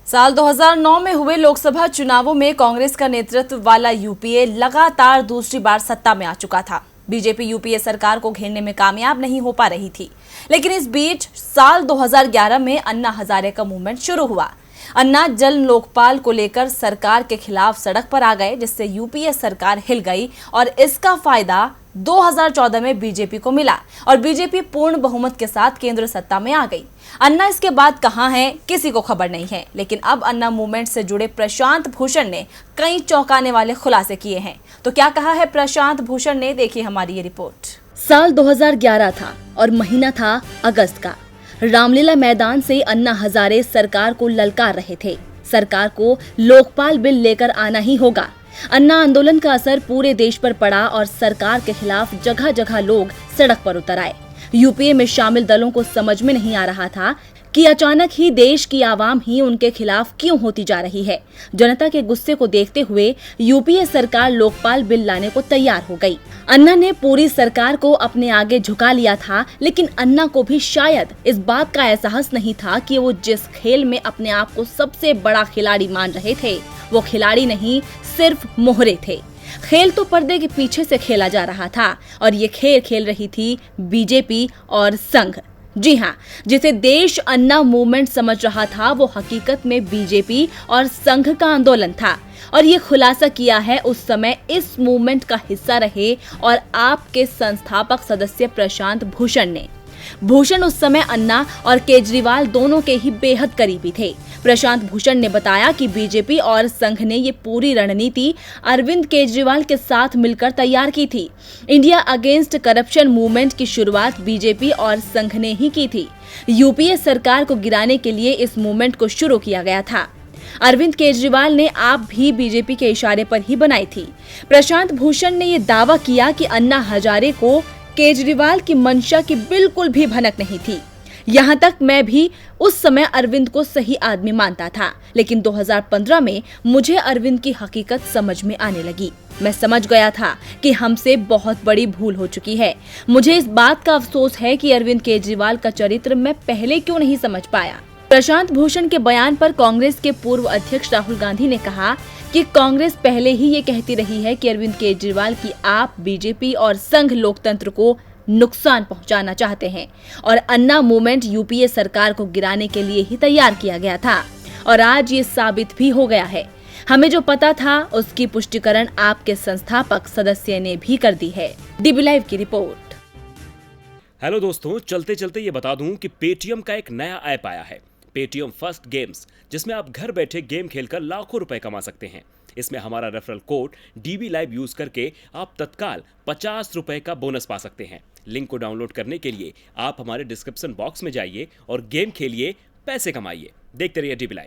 साल 2009 में हुए लोकसभा चुनावों में कांग्रेस का नेतृत्व वाला यूपीए लगातार दूसरी बार सत्ता में आ चुका था। बीजेपी यूपीए सरकार को घेरने में कामयाब नहीं हो पा रही थी, लेकिन इस बीच साल 2011 में अन्ना हजारे का मूवमेंट शुरू हुआ। अन्ना जल लोकपाल को लेकर सरकार के खिलाफ सड़क पर आ गए, जिससे यूपीए सरकार हिल गई और इसका फायदा 2014 में बीजेपी को मिला और बीजेपी पूर्ण बहुमत के साथ केंद्र सत्ता में आ गई। अन्ना इसके बाद कहां हैं, किसी को खबर नहीं है, लेकिन अब अन्ना मूवमेंट से जुड़े प्रशांत भूषण ने कई चौंकाने वाले खुलासे किए हैं। तो क्या कहा है प्रशांत भूषण ने, देखिए हमारी ये रिपोर्ट। साल 2011 था और महीना था अगस्त का। रामलीला मैदान से अन्ना हजारे सरकार को ललकार रहे थे। सरकार को लोकपाल बिल लेकर आना ही होगा। अन्ना आंदोलन का असर पूरे देश पर पड़ा और सरकार के खिलाफ जगह जगह लोग सड़क पर उतर आए। यूपीए में शामिल दलों को समझ में नहीं आ रहा था कि अचानक ही देश की आवाम ही उनके खिलाफ क्यों होती जा रही है। जनता के गुस्से को देखते हुए यूपीए सरकार लोकपाल बिल लाने को तैयार हो गई। अन्ना ने पूरी सरकार को अपने आगे झुका लिया था, लेकिन अन्ना को भी शायद इस बात का एहसास नहीं था कि वो जिस खेल में अपने आप को सबसे बड़ा खिलाड़ी मान रहे थे, वो खिलाड़ी नहीं, सिर्फ मोहरे थे। खेल तो पर्दे के पीछे से खेला जा रहा था और ये खेल खेल रही थी बीजेपी और संघ। जी हाँ, जिसे देश अन्ना मूवमेंट समझ रहा था, वो हकीकत में बीजेपी और संघ का आंदोलन था। और ये खुलासा किया है उस समय इस मूवमेंट का हिस्सा रहे और आपके संस्थापक सदस्य प्रशांत भूषण ने। भूषण उस समय अन्ना और केजरीवाल दोनों के ही बेहद करीबी थे। प्रशांत भूषण ने बताया कि बीजेपी और संघ ने ये पूरी रणनीति अरविंद केजरीवाल के साथ मिलकर तैयार की थी। इंडिया अगेंस्ट करप्शन मूवमेंट की शुरुआत बीजेपी और संघ ने ही की थी। यूपीए सरकार को गिराने के लिए इस मूवमेंट को शुरू किया गया था। अरविंद केजरीवाल ने आप भी बीजेपी के इशारे पर ही बनाई थी। प्रशांत भूषण ने ये दावा किया कि अन्ना हजारे को केजरीवाल की मंशा की बिल्कुल भी भनक नहीं थी। यहाँ तक मैं भी उस समय अरविंद को सही आदमी मानता था, लेकिन 2015 में मुझे अरविंद की हकीकत समझ में आने लगी। मैं समझ गया था कि हमसे बहुत बड़ी भूल हो चुकी है। मुझे इस बात का अफसोस है कि अरविंद केजरीवाल का चरित्र मैं पहले क्यों नहीं समझ पाया। प्रशांत भूषण के बयान पर कांग्रेस के पूर्व अध्यक्ष राहुल गांधी ने कहा कि कांग्रेस पहले ही ये कहती रही है कि अरविंद केजरीवाल की आप बीजेपी और संघ लोकतंत्र को नुकसान पहुंचाना चाहते हैं और अन्ना मूवमेंट यूपीए सरकार को गिराने के लिए ही तैयार किया गया था और आज ये साबित भी हो गया है। हमें जो पता था उसकी पुष्टिकरण आपके संस्थापक सदस्य ने भी कर दी है। डीबी लाइव की रिपोर्ट। हेलो दोस्तों, चलते चलते ये बता दूं कि पेटीएम का एक नया ऐप आया है, पेटीएम फर्स्ट गेम्स, जिसमें आप घर बैठे गेम खेलकर लाखों रुपए कमा सकते हैं। इसमें हमारा referral code dB live use करके आप तत्काल 50 रुपए का बोनस पा सकते हैं। लिंक को डाउनलोड करने के लिए आप हमारे डिस्क्रिप्शन बॉक्स में जाइए और गेम खेलिए, पैसे कमाइए। देखते रहिए डीबी लाइव।